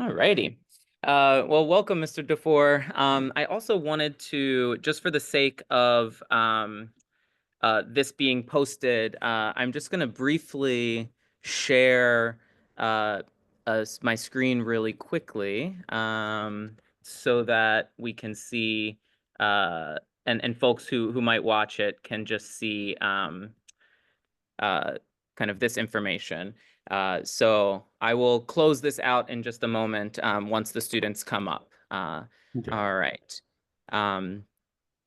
All righty. Well, welcome, Mr. DeFoor. I also wanted to, just for the sake of this being posted, I'm just going to briefly share my screen really quickly so that we can see, and folks who might watch it can just see kind of this information. So I will close this out in just a moment once the students come up. Okay. All right. Welcome,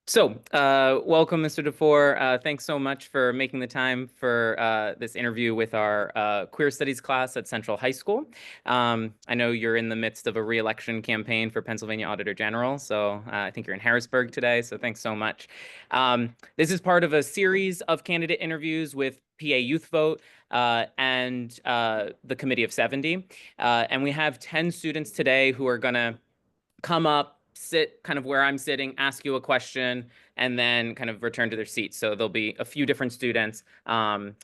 Mr. DeFoor. Thanks so much for making the time for this interview with our Queer Studies class at Central High School. I know you're in the midst of a re-election campaign for Pennsylvania Auditor General, so I think you're in Harrisburg today, so thanks so much. This is part of a series of candidate interviews with PA Youth Vote and the Committee of 70. And we have 10 students today who are going to come up, sit kind of where I'm sitting, ask you a question, and then kind of return to their seats. So there'll be a few different students. They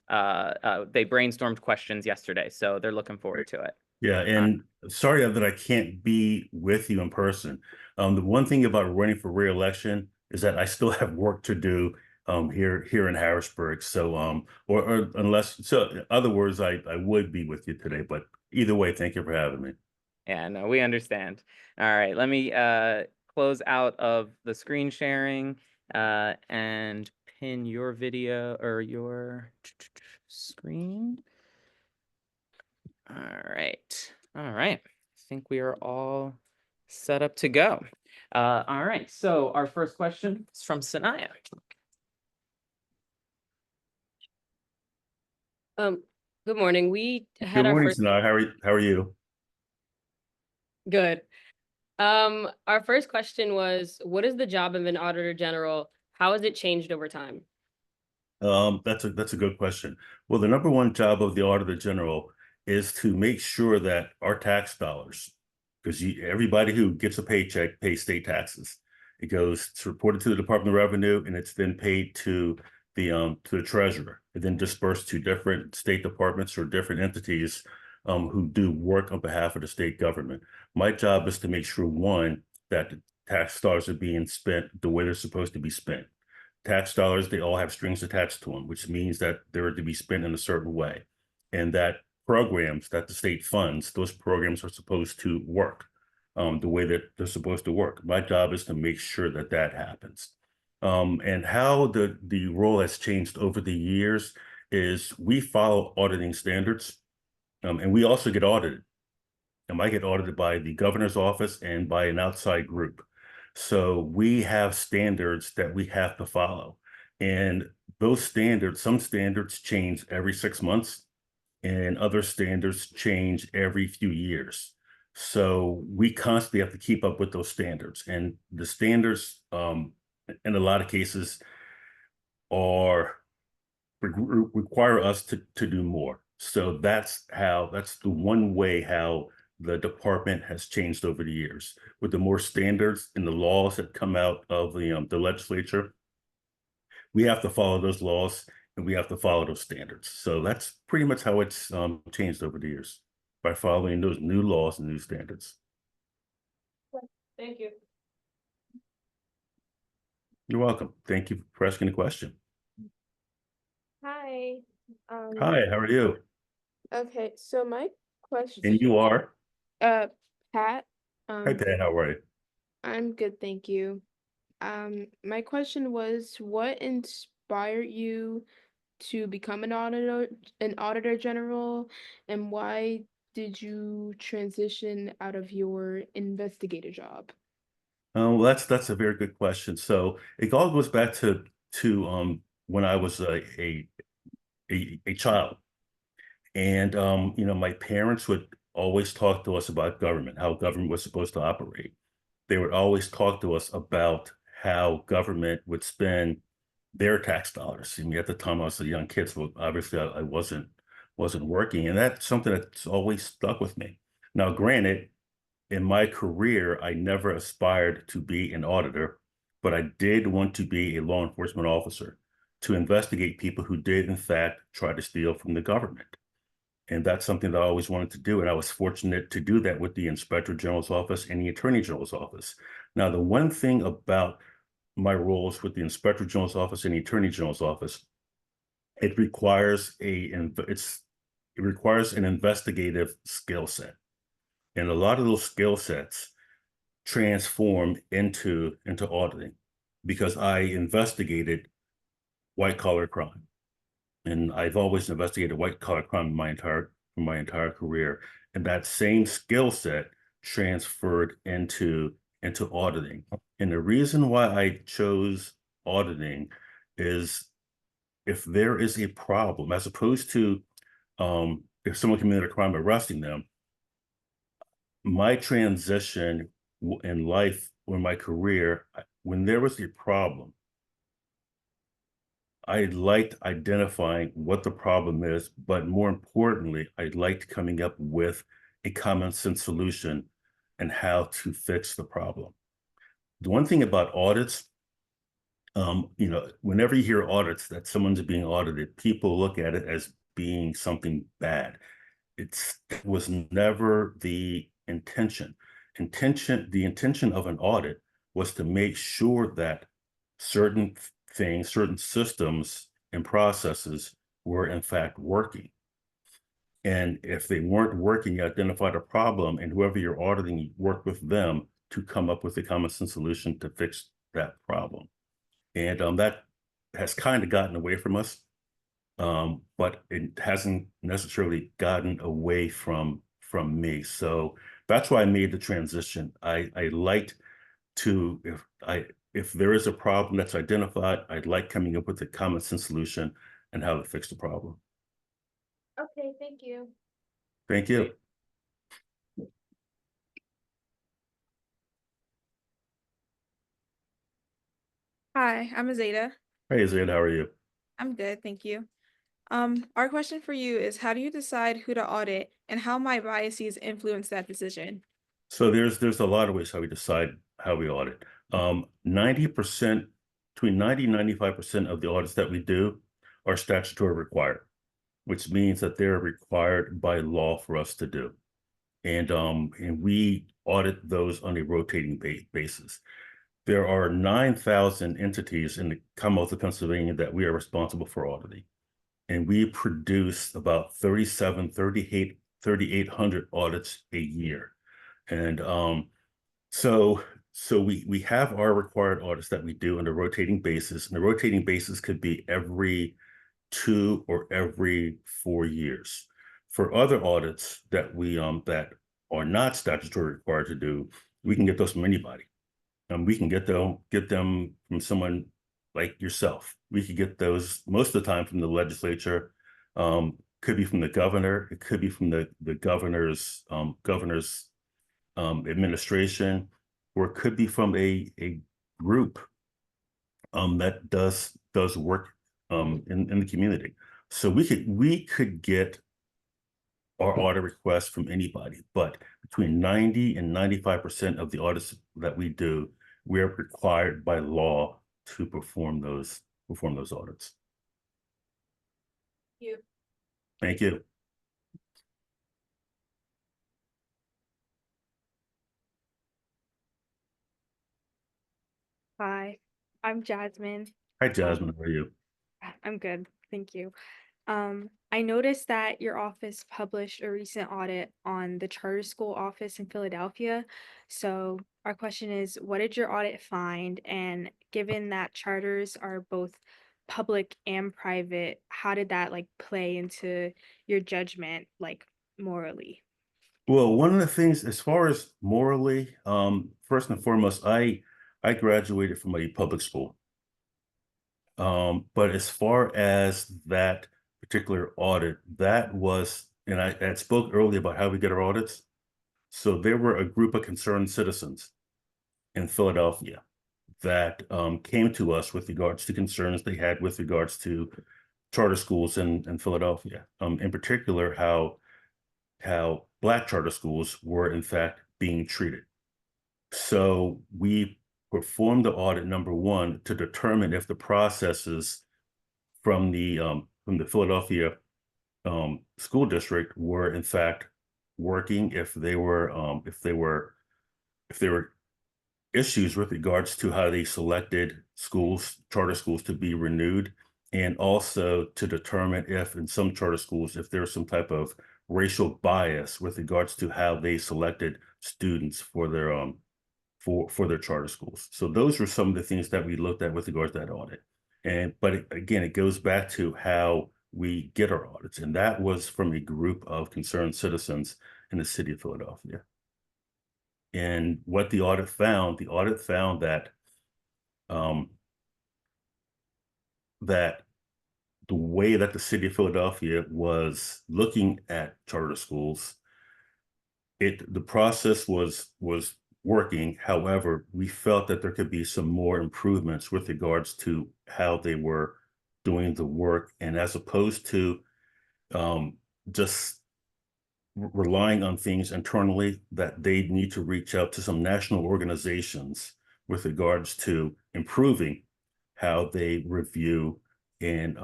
brainstormed questions yesterday, so they're looking forward to it. Yeah, and sorry that I can't be with you in person. The one thing about running for re-election is that I still have work to do here in Harrisburg. So or unless so in other words, I would be with you today, but either way, thank you for having me. Yeah, no, we understand. All right, let me close out of the screen sharing and pin your video or your screen. All right. All right. I think we are all set up to go. All right. So our first question is from Sanaya. Good morning. We had Good our morning, first Sanaa. How are you? good. Our first question was, what is the job of an auditor general? How has it changed over time? That's a good question. Well, the number one job of the Auditor General is to make sure that our tax dollars, because everybody who gets a paycheck pays state taxes. It goes to reported to the Department of Revenue, and it's then paid to the treasurer, and then dispersed to different state departments or different entities who do work on behalf of the state government. My job is to make sure, one, that the tax dollars are being spent the way they're supposed to be spent. Tax dollars, they all have strings attached to them, which means that they're to be spent in a certain way. And that programs that the state funds, those programs are supposed to work the way that they're supposed to work. My job is to make sure that that happens. And how the role has changed over the years is we follow auditing standards, and we also get audited. I get audited by the governor's office and by an outside group. So we have standards that we have to follow. And those standards, some standards change every 6 months, and other standards change every few years. So we constantly have to keep up with those standards. And the standards, in a lot of cases, are require us to do more. So that's the one way how the department has changed over the years. With the more standards and the laws that come out of the legislature, we have to follow those laws and we have to follow those standards. So that's pretty much how it's changed over the years, by following those new laws and new standards. Thank you. You're welcome. Thank you for asking the question. Hi. Hi, how are you? Okay, so my question, And you are? Pat. Hi, Pat. How are you? I'm good, thank you. My question was, what inspired you to become an auditor general, and why did you transition out of your investigator job? Well, that's a very good question. So it all goes back to when I was a child, and my parents would always talk to us about government, how government was supposed to operate. They would always talk to us about how government would spend their tax dollars. I mean, at the time I was a young kid, so obviously I wasn't working, and that's something that's always stuck with me. Now, granted, in my career, I never aspired to be an auditor, but I did want to be a law enforcement officer to investigate people who did, in fact, try to steal from the government. And that's something that I always wanted to do. And I was fortunate to do that with the Inspector General's office and the Attorney General's office. Now, the one thing about my roles with the Inspector General's office and the Attorney General's office, it requires an investigative skill set. And a lot of those skill sets transform into auditing, because I investigated white collar crime. And I've always investigated white collar crime in my entire career. And that same skill set transferred into auditing. And the reason why I chose auditing is, if there is a problem, as opposed to if someone committed a crime, arresting them, my transition in life or my career, when there was a problem, I liked identifying what the problem is, but more importantly, I liked coming up with a common sense solution and how to fix the problem. The one thing about audits, whenever you hear audits, that someone's being audited, people look at it as being something bad. It was never the intention. The intention of an audit was to make sure that certain things, certain systems and processes were in fact working. And if they weren't working, you identified a problem, and whoever you're auditing, you work with them to come up with a common sense solution to fix that problem. And that has kind of gotten away from us, but it hasn't necessarily gotten away from me. So that's why I made the transition. I liked to, if there is a problem that's identified, I'd like coming up with a common sense solution and how to fix the problem. Okay, thank you. Thank you. Hi, I'm Azada. Hey, Zed, how are you? I'm good, thank you. Our question for you is, how do you decide who to audit and how might biases influence that decision? So there's a lot of ways how we decide how we audit. 90%, between 90 and 95% of the audits that we do are statutory required, which means that they're required by law for us to do. And we audit those on a rotating basis. There are 9,000 entities in the Commonwealth of Pennsylvania that we are responsible for auditing. And we produce about 3,800 audits a year. And so we have our required audits that we do on a rotating basis. And the rotating basis could be every 2 or every 4 years. For other audits that we that are not statutory required to do, we can get those from anybody. We can get them from someone like yourself. We could get those most of the time from the legislature. Could be from the governor. It could be from the governor's administration, or it could be from a group that does work in the community. So we could get our audit requests from anybody, but between 90 and 95% of the audits that we do, we're required by law to perform those audits. Thank you. Thank you. Hi, I'm Jasmine. Hi, Jasmine. How are you? I'm good, thank you. I noticed that your office published a recent audit on the charter school office in Philadelphia. So our question is, what did your audit find? And given that charters are both public and private, how did that play into your judgment, morally? Well, one of the things, as far as morally, first and foremost, I graduated from a public school. But as far as that particular audit, that was, and I spoke earlier about how we get our audits. So there were a group of concerned citizens in Philadelphia that came to us with regards to concerns they had with regards to charter schools in Philadelphia. In particular, how Black charter schools were in fact being treated. So we performed the audit, number one, to determine if the processes from the Philadelphia school district were in fact working, if there were issues with regards to how they selected schools, charter schools, to be renewed, and also to determine if in some charter schools, if there's some type of racial bias with regards to how they selected students for their charter schools. So those were some of the things that we looked at with regards to that audit. But again, it goes back to how we get our audits, and that was from a group of concerned citizens in the city of Philadelphia. And what the audit found that that the way that the city of Philadelphia was looking at charter schools, the process was working. However, we felt that there could be some more improvements with regards to how they were doing the work, and as opposed to just relying on things internally, that they need to reach out to some national organizations with regards to improving how they review and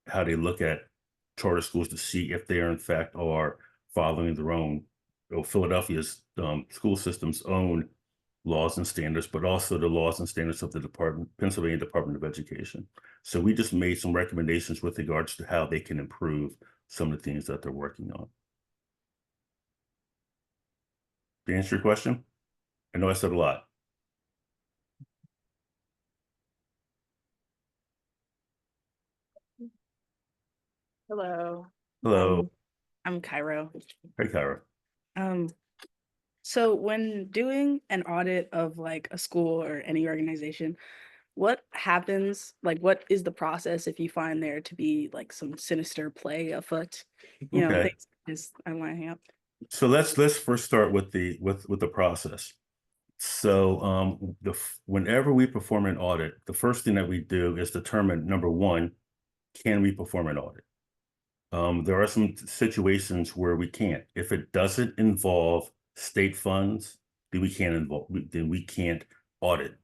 how they look at charter schools to see if they are in fact are following their own, Philadelphia's school system's own laws and standards, but also the laws and standards of the Pennsylvania Department of Education. So we just made some recommendations with regards to how they can improve some of the things that they're working on. To answer your question, I know I said a lot. Hello. Hello. I'm Cairo. Hey, Kyra. So when doing an audit of like a school or any organization, what happens? Like, what is the process if you find there to be like some sinister play afoot? You know, Okay. things just I'm lining up. So let's first start with the process. So whenever we perform an audit, the first thing that we do is determine, number one, can we perform an audit? There are some situations where we can't. If it doesn't involve state funds, then we can't audit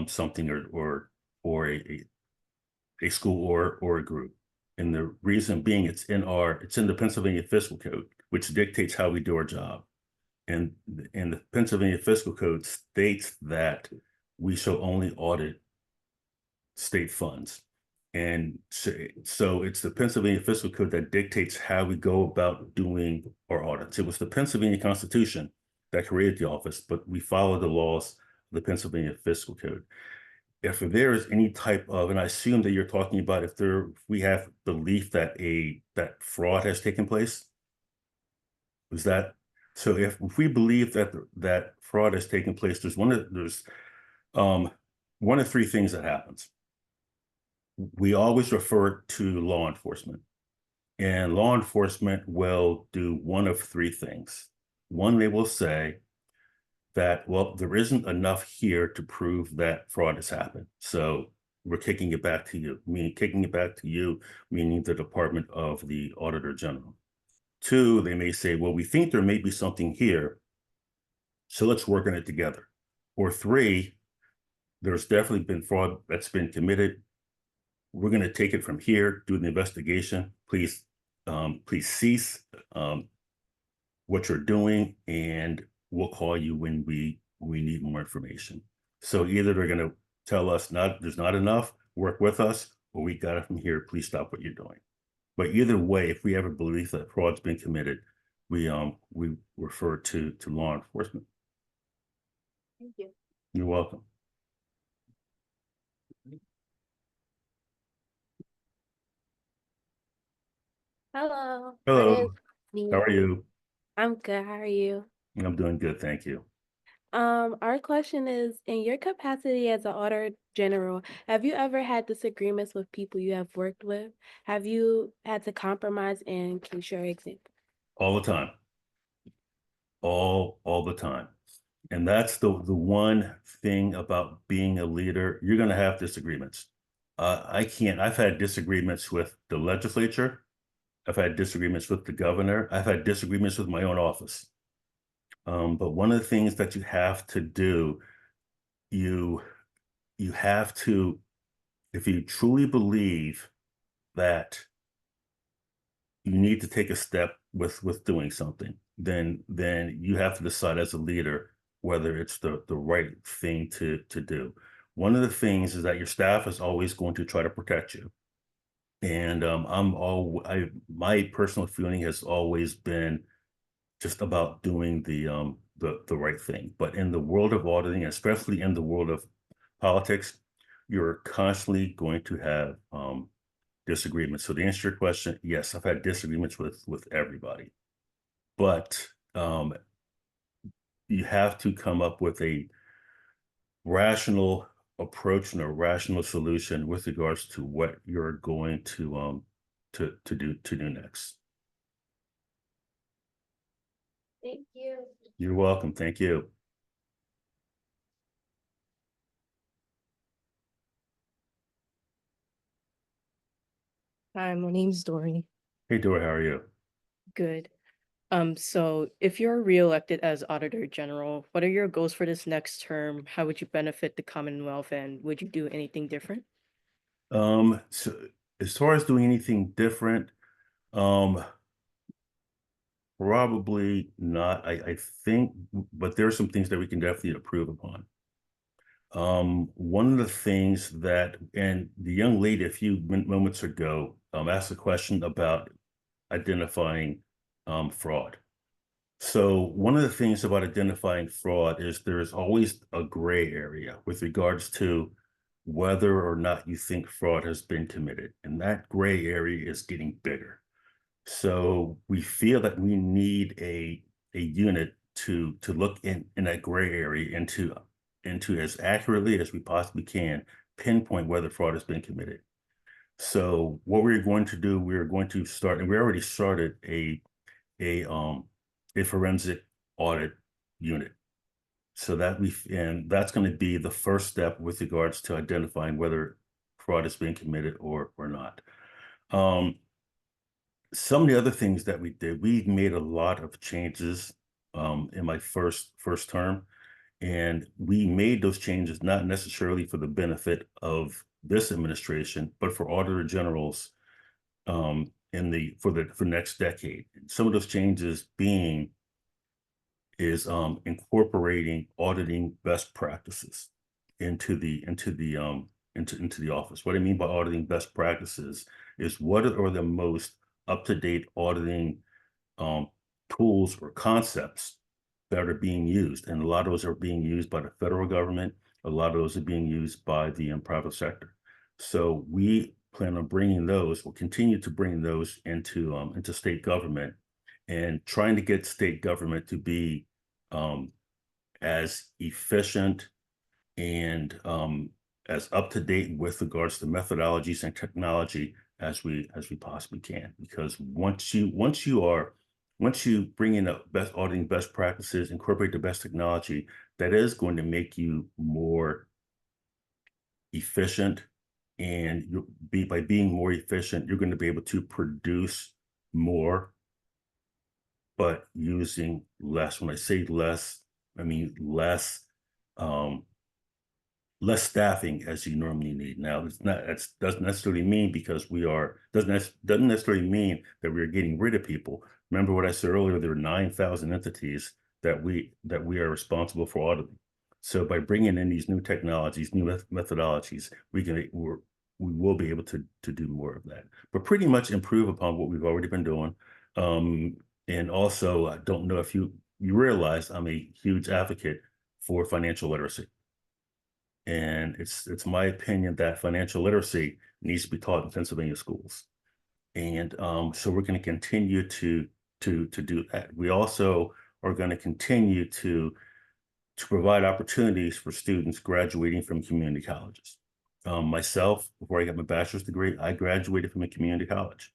something or a school or a group. And the reason being, it's in the Pennsylvania Fiscal Code, which dictates how we do our job. And the Pennsylvania Fiscal Code states that we shall only audit state funds. And so it's the Pennsylvania Fiscal Code that dictates how we go about doing our audits. It was the Pennsylvania Constitution that created the office, but we follow the laws of the Pennsylvania Fiscal Code. If there is any type of, and I assume that you're talking about if we have belief that that fraud has taken place, is that so? If we believe that fraud has taken place, there's one of three things that happens. We always refer to law enforcement, and law enforcement will do one of three things. One, they will say that, well, there isn't enough here to prove that fraud has happened, so we're kicking it back to you. Meaning the Department of the Auditor General. Two, they may say, well, we think there may be something here, so let's work on it together. Or three, there's definitely been fraud that's been committed. We're going to take it from here, do the investigation. Please cease what you're doing, and we'll call you when we need more information. So either they're going to tell us there's not enough, work with us, or we got it from here, please stop what you're doing. But either way, if we have a belief that fraud's been committed, we refer to law enforcement. Thank you. You're welcome. Hello. Hello. My name's Nia. How are you? I'm good. How are you? I'm doing good, thank you. Our question is, in your capacity as an auditor general, have you ever had disagreements with people you have worked with? Have you had to compromise, and can you share an example? All the time. All the time. And that's the one thing about being a leader. You're going to have disagreements. I've had disagreements with the legislature. I've had disagreements with the governor. I've had disagreements with my own office. But one of the things that you have to do, you have to, if you truly believe that you need to take a step with doing something, then you have to decide as a leader whether it's the right thing to do. One of the things is that your staff is always going to try to protect you. And my personal feeling has always been just about doing the right thing. But in the world of auditing, especially in the world of politics, you're constantly going to have disagreements. So to answer your question, yes, I've had disagreements with everybody, but you have to come up with a rational approach and a rational solution with regards to what you're going to do next. Thank you. You're welcome. Thank you. Hi, my name's Dory. Hey, Dora, how are you? Good. So if you're reelected as Auditor General, what are your goals for this next term? How would you benefit the Commonwealth, and would you do anything different? So as far as doing anything different, probably not. I think, but there are some things that we can definitely improve upon. One of the things that, and the young lady a few moments ago asked a question about identifying fraud. So one of the things about identifying fraud is there's always a gray area with regards to whether or not you think fraud has been committed. And that gray area is getting bigger. So we feel that we need a unit to look in that gray area into as accurately as we possibly can pinpoint whether fraud has been committed. So what we're going to do, we're going to start, and we already started a forensic audit unit. So that's going to be the first step with regards to identifying whether fraud is being committed or not. Some of the other things that we did, we made a lot of changes in my first term, and we made those changes not necessarily for the benefit of this administration, but for auditor generals for next decade. Some of those changes is incorporating auditing best practices into the office. What I mean by auditing best practices is what are the most up-to-date auditing tools or concepts that are being used. And a lot of those are being used by the federal government. A lot of those are being used by the private sector. So we plan on bringing those, we'll continue to bring those into state government, and trying to get state government to be as efficient and as up to date with regards to methodologies and technology as we possibly can. Because once you bring in the best auditing best practices, incorporate the best technology, that is going to make you more efficient. And by being more efficient, you're going to be able to produce more, but using less. When I say less, I mean less staffing as you normally need. Now, doesn't necessarily mean doesn't necessarily mean that we're getting rid of people. Remember what I said earlier, there are 9,000 entities that we are responsible for auditing. So by bringing in these new technologies, new methodologies, we will be able to do more of that, but pretty much improve upon what we've already been doing. And also, I don't know if you realize I'm a huge advocate for financial literacy. And it's my opinion that financial literacy needs to be taught in Pennsylvania schools. And so we're going to continue to do that. We also are going to continue to provide opportunities for students graduating from community colleges. Myself, before I got my bachelor's degree, I graduated from a community college.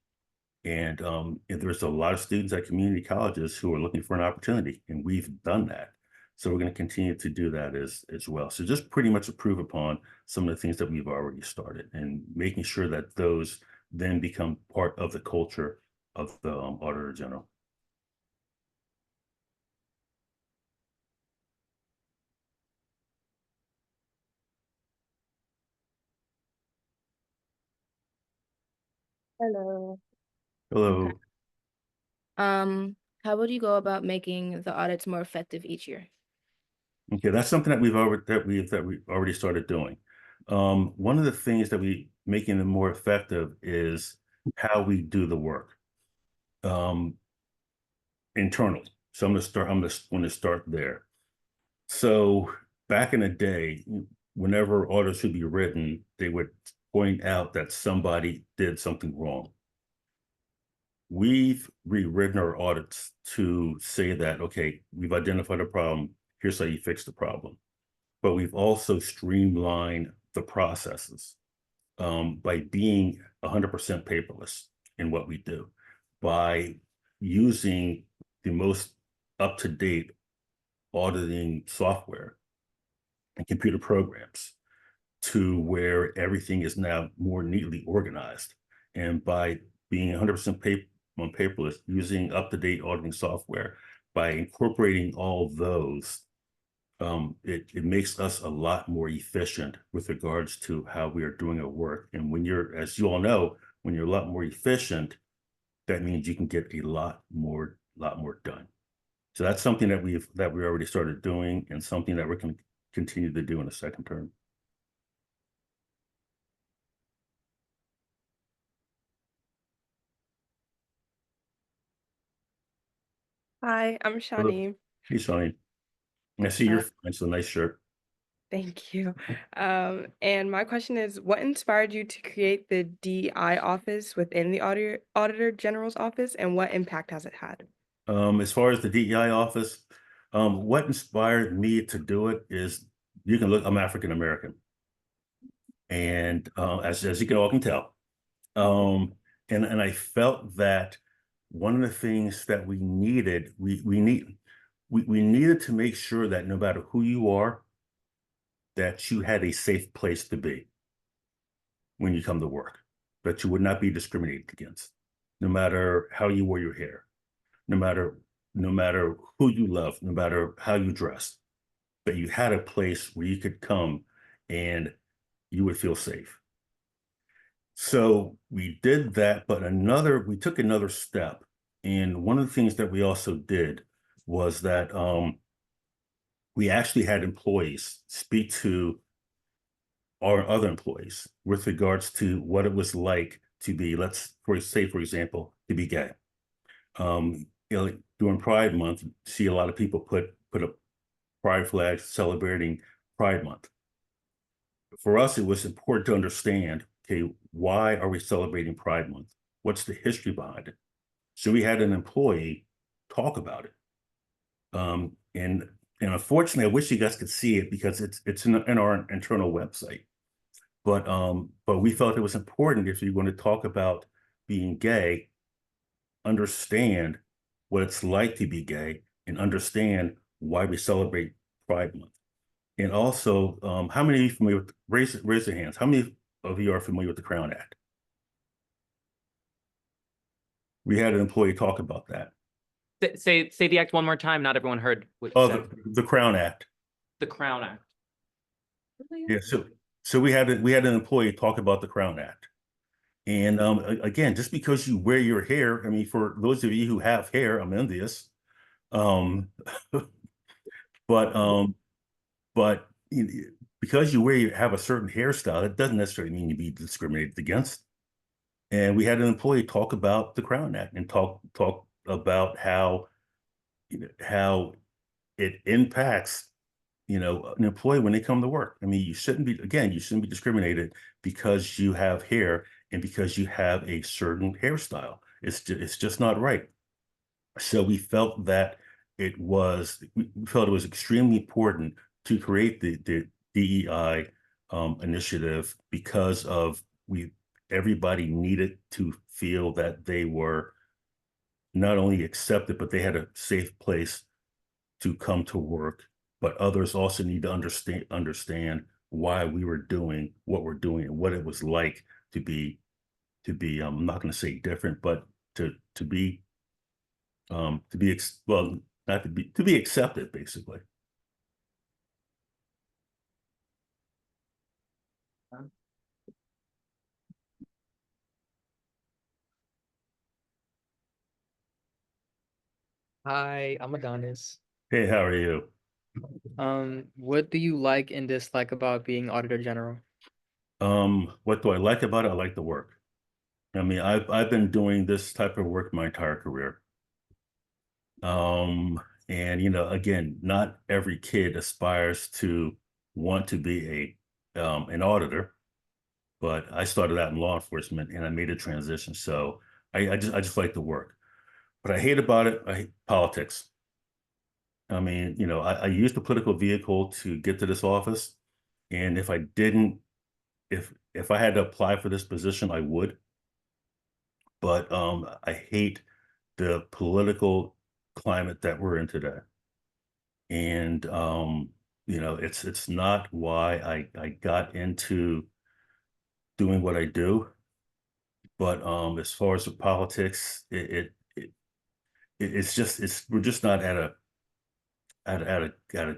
And there's a lot of students at community colleges who are looking for an opportunity, and we've done that. So we're going to continue to do that as well. So just pretty much improve upon some of the things that we've already started, and making sure that those then become part of the culture of the Auditor General. Hello. Hello. Okay. How would you go about making the audits more effective each year? Okay, that's something that we've already started doing. One of the things that we making them more effective is how we do the work internally. So I'm going to start there. So back in the day, whenever audits would be written, they would point out that somebody did something wrong. We've rewritten our audits to say that, okay, we've identified a problem. Here's how you fix the problem. But we've also streamlined the processes by being 100% paperless in what we do, by using the most up-to-date auditing software and computer programs to where everything is now more neatly organized. And by being 100% paperless, using up-to-date auditing software, by incorporating all those, it makes us a lot more efficient with regards to how we are doing our work. And when you're, as you all know, when you're a lot more efficient, that means you can get a lot more done. So that's something that we already started doing, and something that we're going to continue to do in the second term. Hi, I'm Shawnee. Hey, Shawnee. I see you're fine. It's a nice shirt. Thank you. And my question is, what inspired you to create the DEI office within the Auditor General's office, and what impact has it had? As far as the DEI office, what inspired me to do it is, you can look, I'm African American. And as you can all can tell. And I felt that one of the things that we needed, we needed to make sure that no matter who you are, that you had a safe place to be when you come to work, that you would not be discriminated against, no matter how you wore your hair, no matter who you love, no matter how you dress, that you had a place where you could come and you would feel safe. So we did that, but we took another step. And one of the things that we also did was that we actually had employees speak to our other employees with regards to what it was like to be, for example, to be gay. During Pride Month, you see a lot of people put up pride flags celebrating Pride Month. For us, it was important to understand, okay, why are we celebrating Pride Month? What's the history behind it? So we had an employee talk about it. And unfortunately, I wish you guys could see it because it's in our internal website. But we felt it was important, if you're going to talk about being gay, understand what it's like to be gay and understand why we celebrate Pride Month. And also, how many of you are familiar with, raise your hands, how many of you are familiar with the Crown Act? We had an employee talk about that. Say the act one more time. Not everyone heard what you Oh, said. the Crown Act. The Crown Act. Yeah, so we had an employee talk about the Crown Act. And again, just because you wear your hair, I mean, for those of you who have hair, I'm envious. But because you have a certain hairstyle, it doesn't necessarily mean you be discriminated against. And we had an employee talk about the Crown Act and talk about how it impacts an employee when they come to work. I mean, you shouldn't be discriminated because you have hair and because you have a certain hairstyle. It's just not right. So we felt that it was extremely important to create the DEI initiative because everybody needed to feel that they were not only accepted, but they had a safe place to come to work. But others also need to understand why we were doing what we're doing and what it was like to be I'm not going to say different, but to be accepted, basically. Hi, I'm Adonis. Hey, how are you? What do you like and dislike about being Auditor General? What do I like about it? I like the work. I mean, I've been doing this type of work my entire career. And again, not every kid aspires to want to be an auditor, but I started out in law enforcement and I made a transition. So I just like the work. What I hate about it, I hate politics. I mean, I used the political vehicle to get to this office. And if I didn't, if I had to apply for this position, I would. But I hate the political climate that we're in today. And it's not why I got into doing what I do. But as far as the politics, we're just not at a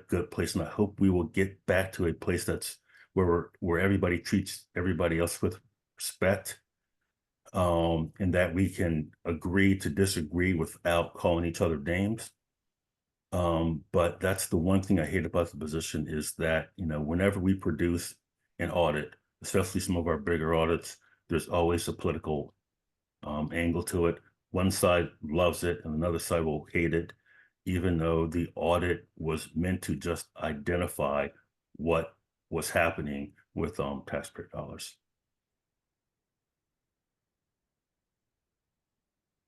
good place. And I hope we will get back to a place that's where everybody treats everybody else with respect. And that we can agree to disagree without calling each other names. But that's the one thing I hate about the position is that, whenever we produce an audit, especially some of our bigger audits, there's always a political angle to it. One side loves it and another side will hate it, even though the audit was meant to just identify what was happening with taxpayer dollars.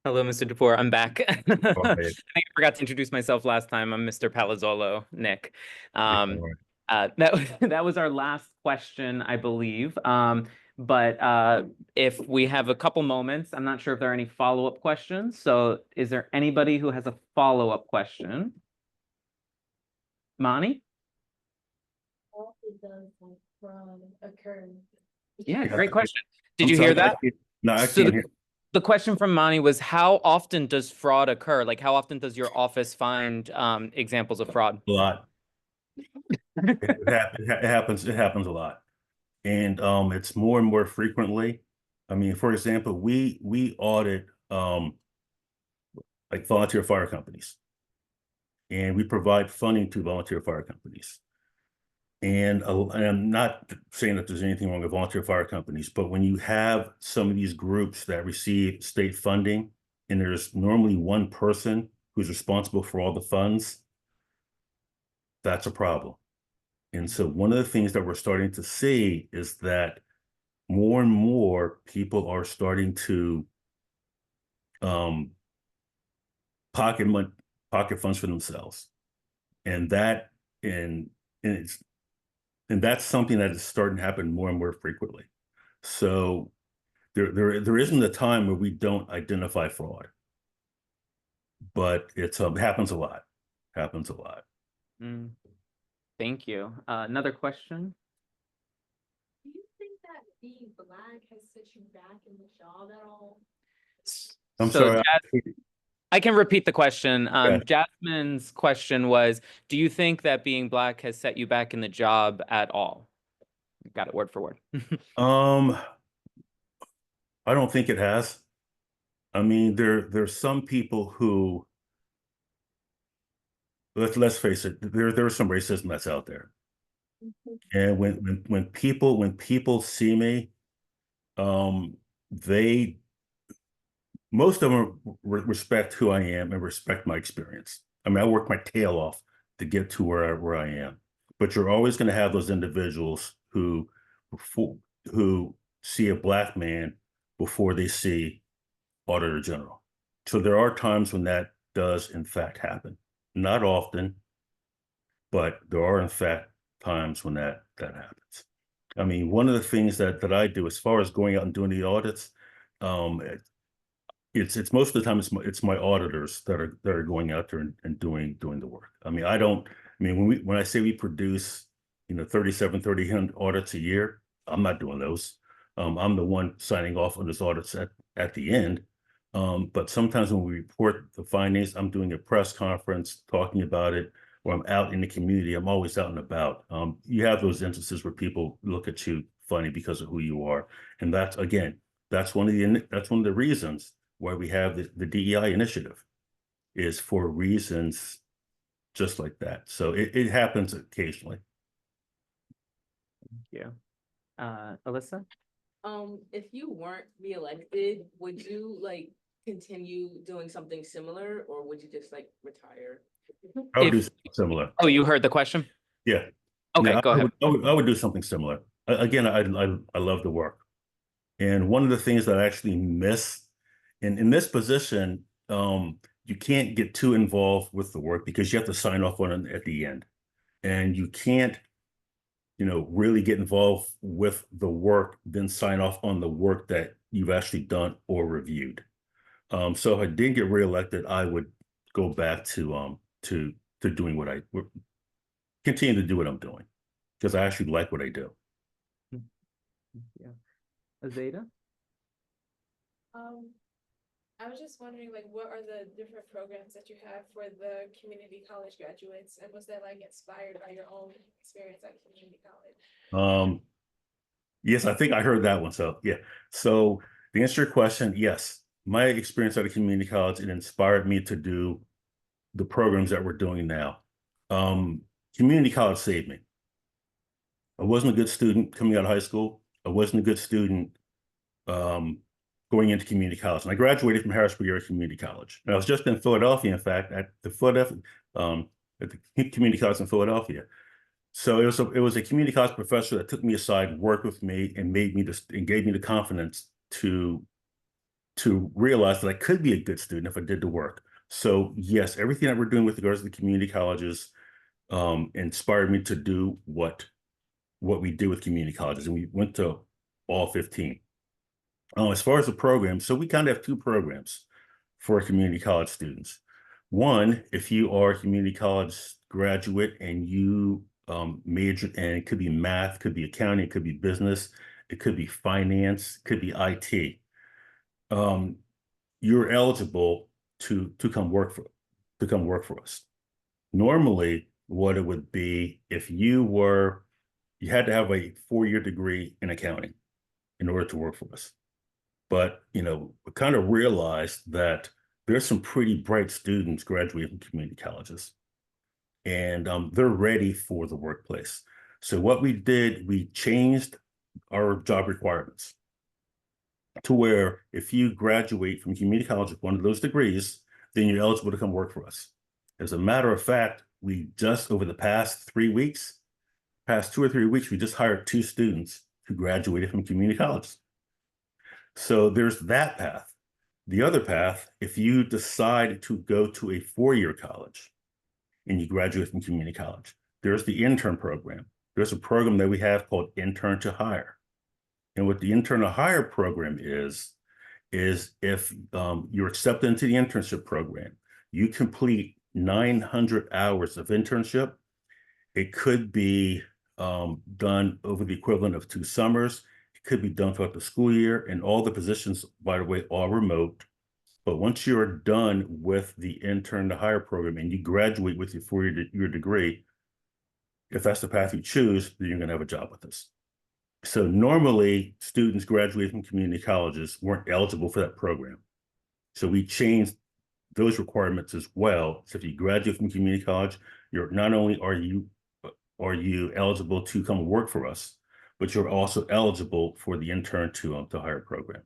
Hello, Mr. DeFoor. I'm back. I think right. I forgot to introduce myself last time. I'm Mr. Palazzolo, Nick. Right. That was our last question, I believe. But if we have a couple moments, I'm not sure if there are any follow-up questions. So is there anybody who has a follow-up question? Mani? Yeah, great question. Did you hear that? No, I So can't hear. the question from Mani was, how often does fraud occur? Like, how often does your office find examples of fraud? A lot. It happens a lot. And it's more and more frequently. I mean, for example, we audit like volunteer fire companies. And we provide funding to volunteer fire companies. And I'm not saying that there's anything wrong with volunteer fire companies, but when you have some of these groups that receive state funding, and there's normally one person who's responsible for all the funds, that's a problem. And so one of the things that we're starting to see is that more and more people are starting to pocket funds for themselves. And that's something that is starting to happen more and more frequently. So there isn't a time where we don't identify fraud, but it happens a lot. Happens a lot. Thank you. Another question? Do you think that being Black has set you back in the job at all? I'm sorry. I can repeat the question. Jasmine's question was, do you think that being Black has set you back in the job at all? Got it word for word. I don't think it has. I mean, there's some people who, let's face it, there's some racism that's out there. And when people see me, most of them respect who I am and respect my experience. I mean, I work my tail off to get to where I am. But you're always going to have those individuals who see a Black man before they see Auditor General. So there are times when that does in fact happen. Not often, but there are in fact times when that happens. I mean, one of the things that I do as far as going out and doing the audits, it's most of the time it's my auditors that are going out there and doing the work. I mean, when I say we produce 30 audits a year, I'm not doing those. I'm the one signing off on those audits at the end. But sometimes when we report the findings, I'm doing a press conference talking about it, or I'm out in the community. I'm always out and about. You have those instances where people look at you funny because of who you are, and that's one of the reasons why we have the DEI initiative, is for reasons just like that. So it happens occasionally. Thank you. Alyssa? If you weren't reelected, would you like continue doing something similar, or would you just like retire? I would do something similar. Oh, you heard the question? Yeah. Okay, Yeah, go ahead. I would do something similar. Again, I love the work. And one of the things that I actually miss in this position, you can't get too involved with the work because you have to sign off on it at the end. And you can't, really get involved with the work, then sign off on the work that you've actually done or reviewed. So if I didn't get reelected, I would go back to doing what I continue to do what I'm doing because I actually like what I do. Yeah. Azeda? I was just wondering, like, what are the different programs that you have for the community college graduates, and was that like inspired by your own experience at community college? Yes, I think I heard that one. So yeah. So to answer your question, yes, my experience at a community college, it inspired me to do the programs that we're doing now. Community college saved me. I wasn't a good student coming out of high school. I wasn't a good student going into community college. And I graduated from Harrisburg Area Community College. And I was just in Philadelphia, in fact, at the community college in Philadelphia. So it was a community college professor that took me aside, worked with me, and gave me the confidence to realize that I could be a good student if I did the work. So yes, everything that we're doing with regards to the community colleges inspired me to do what we do with community colleges, and we went to all 15. As far as the program, so we kind of have two programs for community college students. One, if you are a community college graduate and you major, and it could be math, could be accounting, it could be business, it could be finance, it could be IT. You're eligible to come work for us. Normally, what it would be if you had to have a 4-year degree in accounting in order to work for us. But, we kind of realized that there's some pretty bright students graduating from community colleges, and they're ready for the workplace. So what we did, we changed our job requirements to where if you graduate from community college with one of those degrees, then you're eligible to come work for us. As a matter of fact, we just over the past 2 or 3 weeks, we just hired 2 students who graduated from community college. So there's that path. The other path, if you decide to go to a 4-year college and you graduate from community college, there's the intern program. There's a program that we have called Intern to Hire. And what the Intern to Hire program is if you're accepted into the internship program, you complete 900 hours of internship. It could be done over the equivalent of 2 summers. It could be done throughout the school year, and all the positions, by the way, are remote. But once you're done with the Intern to Hire program and you graduate with your 4-year degree, if that's the path you choose, then you're going to have a job with us. So normally, students graduating from community colleges weren't eligible for that program. So we changed those requirements as well. So if you graduate from community college, you're not only are you eligible to come work for us, but you're also eligible for the Intern to Hire program.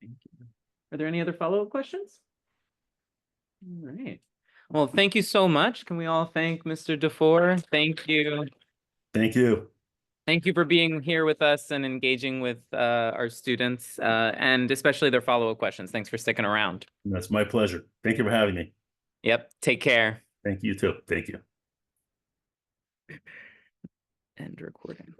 Thank you. Are there any other follow-up questions? All right. Well, thank you so much. Can we all thank Mr. DeFoor? Thank you. Thank you. Thank you for being here with us and engaging with our students and especially their follow-up questions. Thanks for sticking around. That's my pleasure. Thank you for having me. Yep. Take care. Thank you too. Thank you. End recording.